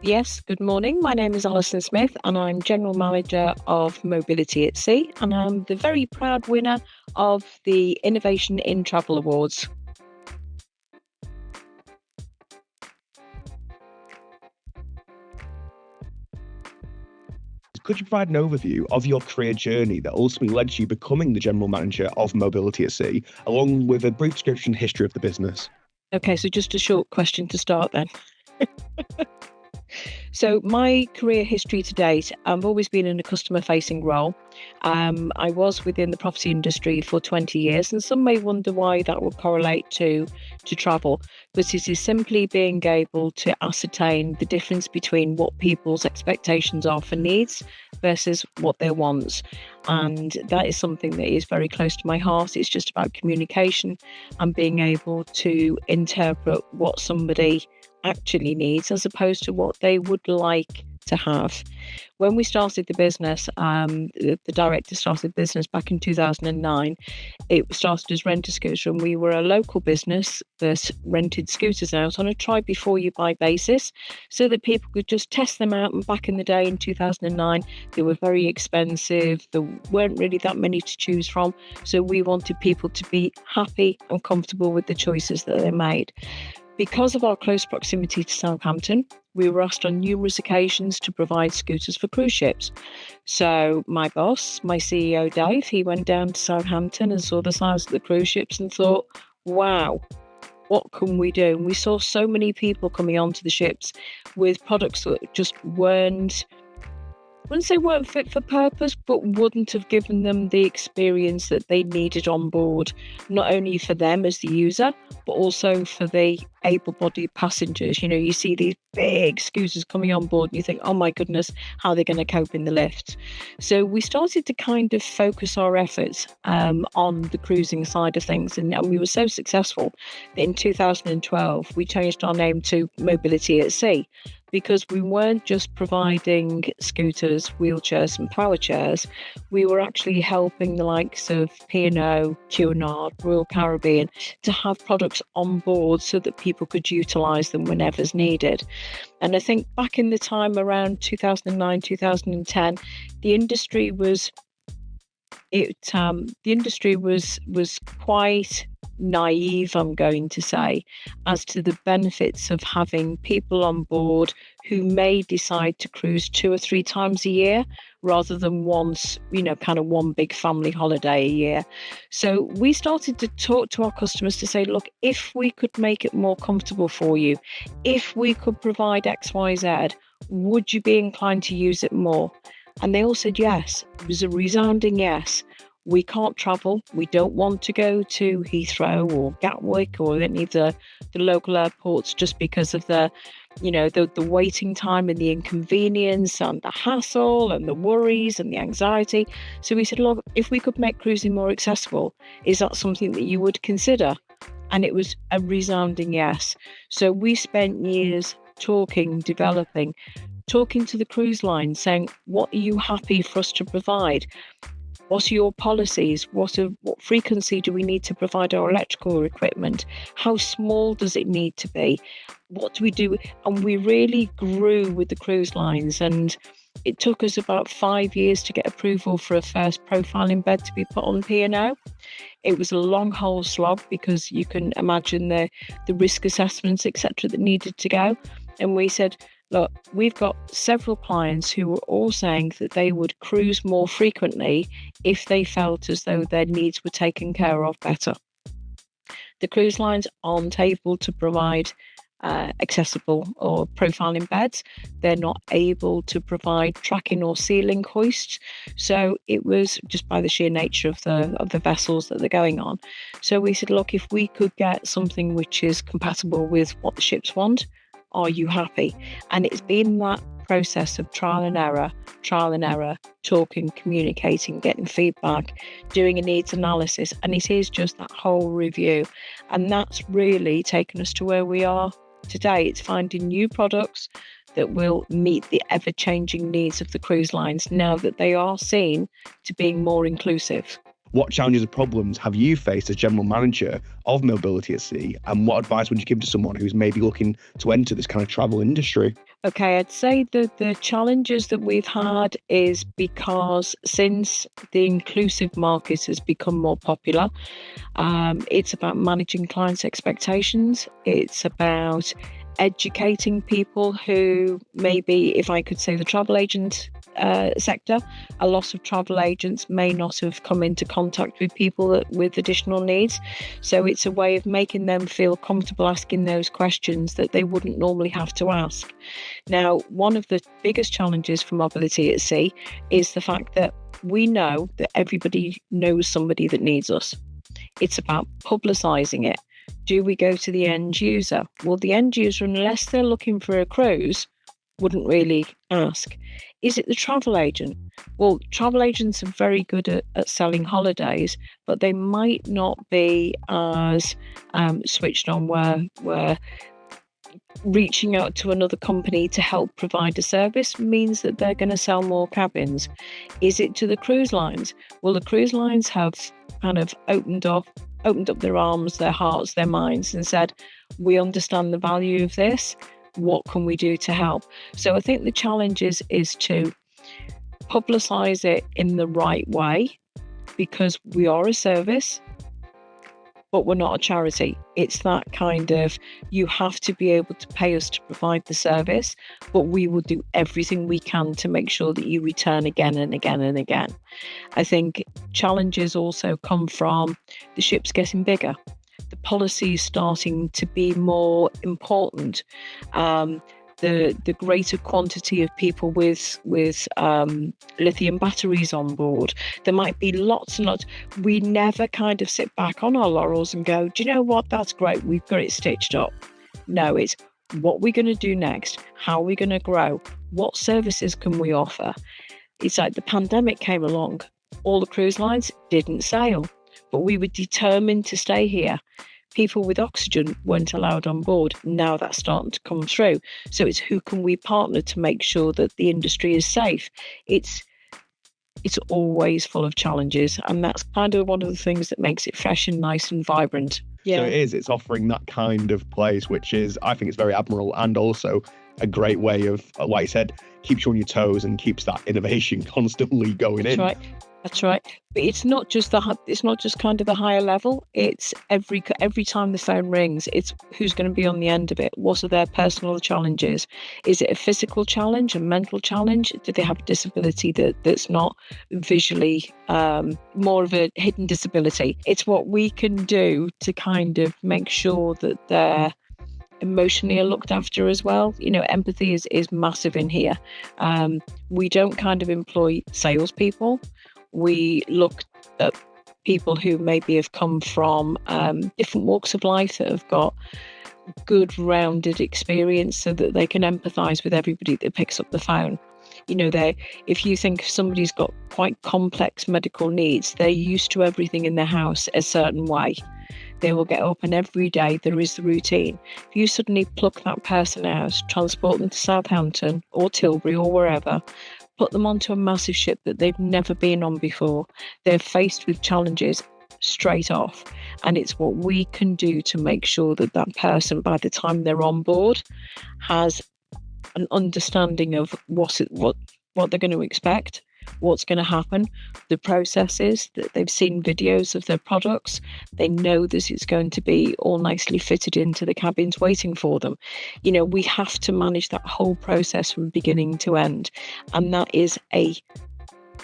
Yes, good morning. My name is Alison Smith and I'm General Manager of Mobility at Sea, and I'm the very proud winner of the Innovation in Travel Awards. Could you provide an overview of your career journey that ultimately led to you becoming the general manager of Mobility at Sea, along with a brief description and history of the business? Okay, so just a short question to start then. So my career history to date, I've always been in a customer-facing role. I was within the property industry for 20 years, and some may wonder why that would correlate to travel, but it is simply being able to ascertain the difference between what people's expectations are for needs versus what their wants. And that is something that is very close to my heart. It's just about communication and being able to interpret what somebody actually needs as opposed to what they would like to have. When we started the business, the director started the business back in 2009. It started as Rent a Scooter, and we were a local business that rented scooters out on a try before you buy basis so that people could just test them out. And back in the day in 2009, they were very expensive. There weren't really that many to choose from. So we wanted people to be happy and comfortable with the choices that they made. Because of our close proximity to Southampton, we were asked on numerous occasions to provide scooters for cruise ships. So my boss, my CEO Dave, he went down to Southampton and saw the size of the cruise ships and thought, wow, what can we do? And we saw so many people coming onto the ships with products that just wouldn't say weren't fit for purpose, but wouldn't have given them the experience that they needed on board, not only for them as the user, but also for the able-bodied passengers. You know, you see these big scooters coming on board and you think, oh my goodness, how are they going to cope in the lift? So we started to kind of focus our efforts on the cruising side of things. And we were so successful that in 2012, we changed our name to Mobility at Sea, because we weren't just providing scooters, wheelchairs and power chairs. We were actually helping the likes of P&O, Cunard, Royal Caribbean to have products on board so that people could utilise them whenever's needed. And I think back in the time around 2009, 2010, the industry was quite naive, I'm going to say, as to the benefits of having people on board who may decide to cruise 2 or 3 times a year rather than once, kind of one big family holiday a year. So we started to talk to our customers to say, look, if we could make it more comfortable for you, if we could provide XYZ, would you be inclined to use it more? And they all said yes. It was a resounding yes. We can't travel. We don't want to go to Heathrow or Gatwick or any of the local airports just because of the waiting time and the inconvenience and the hassle and the worries and the anxiety. So we said, look, if we could make cruising more accessible, is that something that you would consider? And it was a resounding yes. So we spent years talking, developing, talking to the cruise line, saying, what are you happy for us to provide? What are your policies? What frequency do we need to provide our electrical equipment? How small does it need to be? What do we do? And we really grew with the cruise lines. And it took us about 5 years to get approval for a first profiling bed to be put on P&O. It was a long haul slog because you can imagine the risk assessments, etc., that needed to go. And we said, look, we've got several clients who were all saying that they would cruise more frequently if they felt as though their needs were taken care of better. The cruise lines aren't able to provide accessible or profiling beds. They're not able to provide tracking or ceiling hoists. So it was just by the sheer nature of the vessels that they're going on. So we said, look, if we could get something which is compatible with what the ships want, are you happy? And it's been that process of trial and error, talking, communicating, getting feedback, doing a needs analysis. And it is just that whole review. And that's really taken us to where we are today. It's finding new products that will meet the ever-changing needs of the cruise lines now that they are seen to being more inclusive. What challenges or problems have you faced as general manager of Mobility at Sea, and what advice would you give to someone who's maybe looking to enter this kind of travel industry? Okay, I'd say that the challenges that we've had is because since the inclusive market has become more popular, it's about managing clients' expectations. It's about educating people who maybe, if I could say the travel agent sector, a lot of travel agents may not have come into contact with people with additional needs. So it's a way of making them feel comfortable asking those questions that they wouldn't normally have to ask. Now, one of the biggest challenges for Mobility at Sea is the fact that we know that everybody knows somebody that needs us. It's about publicising it. Do we go to the end user? Well, the end user, unless they're looking for a cruise, wouldn't really ask. Is it the travel agent? Well, travel agents are very good at selling holidays, but they might not be as switched on where reaching out to another company to help provide a service means that they're going to sell more cabins. Is it to the cruise lines? Well, the cruise lines have kind of opened up their arms, their hearts, their minds, and said, we understand the value of this. What can we do to help? So I think the challenge is to publicise it in the right way, because we are a service, but we're not a charity. It's that kind of, you have to be able to pay us to provide the service, but we will do everything we can to make sure that you return again and again and again. I think challenges also come from the ships getting bigger. The policy is starting to be more important. The greater quantity of people with lithium batteries on board. There might be lots and lots. We never kind of sit back on our laurels and go, do you know what? That's great. We've got it stitched up. No, it's what we're going to do next. How are we going to grow? What services can we offer? It's like the pandemic came along. All the cruise lines didn't sail, but we were determined to stay here. People with oxygen weren't allowed on board. Now that's starting to come through. So it's who can we partner to make sure that the industry is safe? It's always full of challenges, and that's kind of one of the things that makes it fresh and nice and vibrant. So it's offering that kind of place, which is, I think it's very admirable, and also a great way of, like you said, keeps you on your toes and keeps that innovation constantly going in. That's right. But it's not just kind of the higher level. It's every time the phone rings, it's who's going to be on the end of it. What are their personal challenges? Is it a physical challenge, a mental challenge? Do they have a disability that's not visually, more of a hidden disability? It's what we can do to kind of make sure that they're emotionally are looked after as well. You know, empathy is massive in here. We don't kind of employ salespeople. We look at people who maybe have come from different walks of life, that have got good rounded experience, so that they can empathise with everybody that picks up the phone. You know, if you think somebody's got quite complex medical needs, they're used to everything in their house a certain way. They will get up and every day there is the routine. If you suddenly pluck that person out, transport them to Southampton or Tilbury or wherever, put them onto a massive ship that they've never been on before, they're faced with challenges straight off. And it's what we can do to make sure that that person, by the time they're on board, has an understanding of what they're going to expect, what's going to happen, the processes, that they've seen videos of their products, they know that it's going to be all nicely fitted into the cabins waiting for them. You know, we have to manage that whole process from beginning to end, and that is a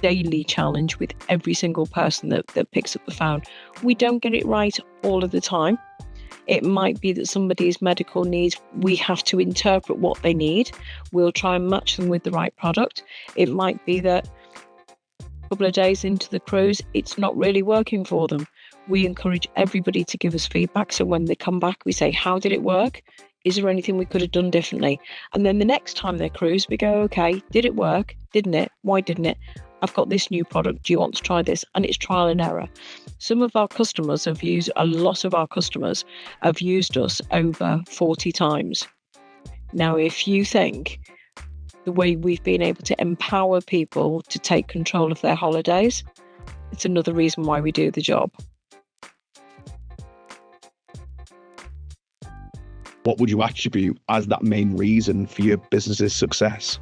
daily challenge with every single person that picks up the phone. We don't get it right all of the time. It might be that somebody's medical needs, we have to interpret what they need. We'll try and match them with the right product. It might be that a couple of days into the cruise, it's not really working for them. We encourage everybody to give us feedback. So when they come back, we say, how did it work? Is there anything we could have done differently? And then the next time they cruise, we go, okay, did it work? Didn't it? Why didn't it? I've got this new product. Do you want to try this? And it's trial and error. A lot of our customers have used us over 40 times. Now, if you think the way we've been able to empower people to take control of their holidays, it's another reason why we do the job. What would you attribute as that main reason for your business's success?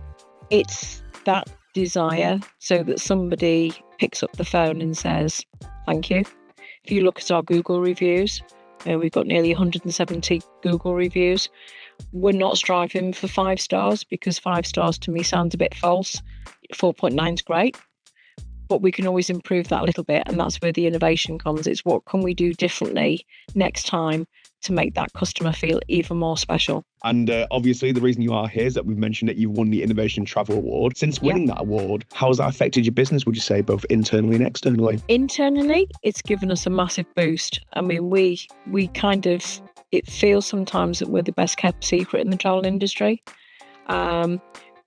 It's that desire, so that somebody picks up the phone and says, thank you. If you look at our Google reviews, we've got nearly 170 Google reviews. We're not striving for 5 stars, because 5 stars to me sounds a bit false. 4.9 is great, but we can always improve that a little bit. And that's where the innovation comes. It's what can we do differently next time to make that customer feel even more special. And obviously, the reason you are here is that we've mentioned that you've won the Innovation Travel Award. Since winning that award, how has that affected your business, would you say, both internally and externally? Internally, it's given us a massive boost. I mean, we kind of, it feels sometimes that we're the best kept secret in the travel industry,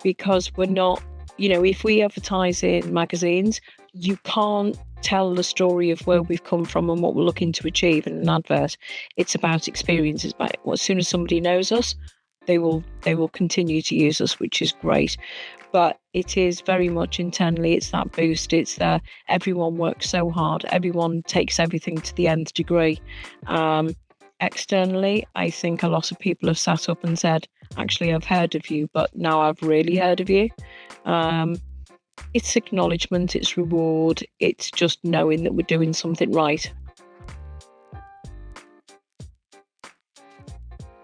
because we're not, if we advertise in magazines, you can't tell the story of where we've come from and what we're looking to achieve in an advert. It's about experiences. But as soon as somebody knows us, they will continue to use us, which is great. But it is very much internally. It's that boost. It's that everyone works so hard. Everyone takes everything to the nth degree. Externally, I think a lot of people have sat up and said, actually, I've heard of you, but now I've really heard of you. It's acknowledgement, it's reward, it's just knowing that we're doing something right.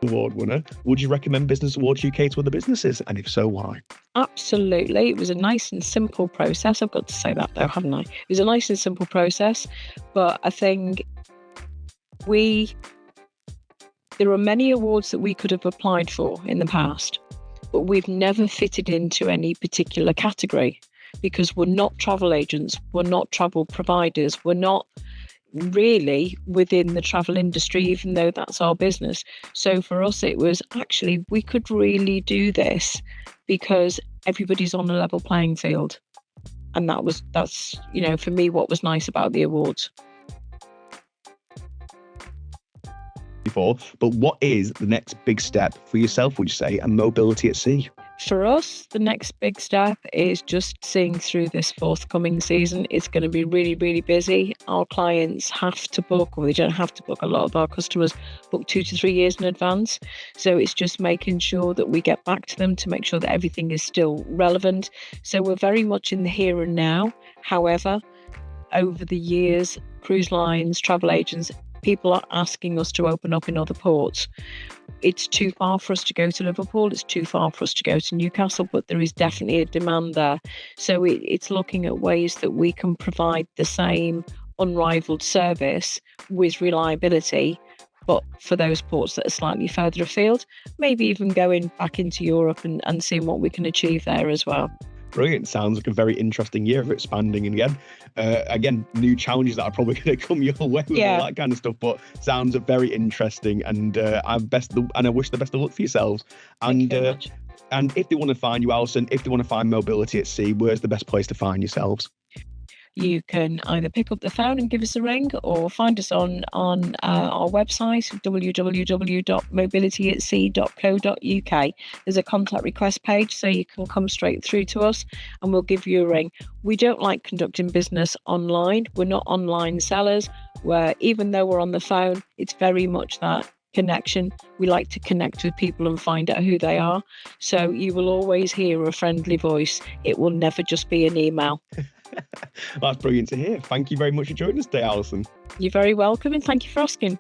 Award winner. Would you recommend Business Awards UK to other businesses? And if so, why? Absolutely. It was a nice and simple process. I've got to say that though, haven't I? It was a nice and simple process, but I think there are many awards that we could have applied for in the past, but we've never fitted into any particular category, because we're not travel agents, we're not travel providers, we're not really within the travel industry, even though that's our business. So for us, it was actually, we could really do this because everybody's on a level playing field. And that's, for me, what was nice about the awards. But what is the next big step for yourself, would you say, and Mobility at Sea? For us, the next big step is just seeing through this forthcoming season. It's going to be really, really busy. Our clients have to book, or they don't have to book. A lot of our customers book 2 to 3 years in advance. So it's just making sure that we get back to them to make sure that everything is still relevant. So we're very much in the here and now. However, over the years, cruise lines, travel agents, people are asking us to open up in other ports. It's too far for us to go to Liverpool. It's too far for us to go to Newcastle, but there is definitely a demand there. So it's looking at ways that we can provide the same unrivaled service with reliability, but for those ports that are slightly further afield, maybe even going back into Europe and seeing what we can achieve there as well. Brilliant. Sounds like a very interesting year of expanding. And again, new challenges that are probably going to come your way with all that kind of stuff. But sounds very interesting. And I wish the best of luck for yourselves. And and if they want to find you, Alison, if they want to find Mobility at Sea, where's the best place to find yourselves? You can either pick up the phone and give us a ring, or find us on our website, www.mobilityatsea.co.uk. There's a contact request page, so you can come straight through to us and we'll give you a ring. We don't like conducting business online. We're not online sellers, where even though we're on the phone, it's very much that connection. We like to connect with people and find out who they are. So you will always hear a friendly voice. It will never just be an email. That's brilliant to hear. Thank you very much for joining us today, Alison. You're very welcome, and thank you for asking.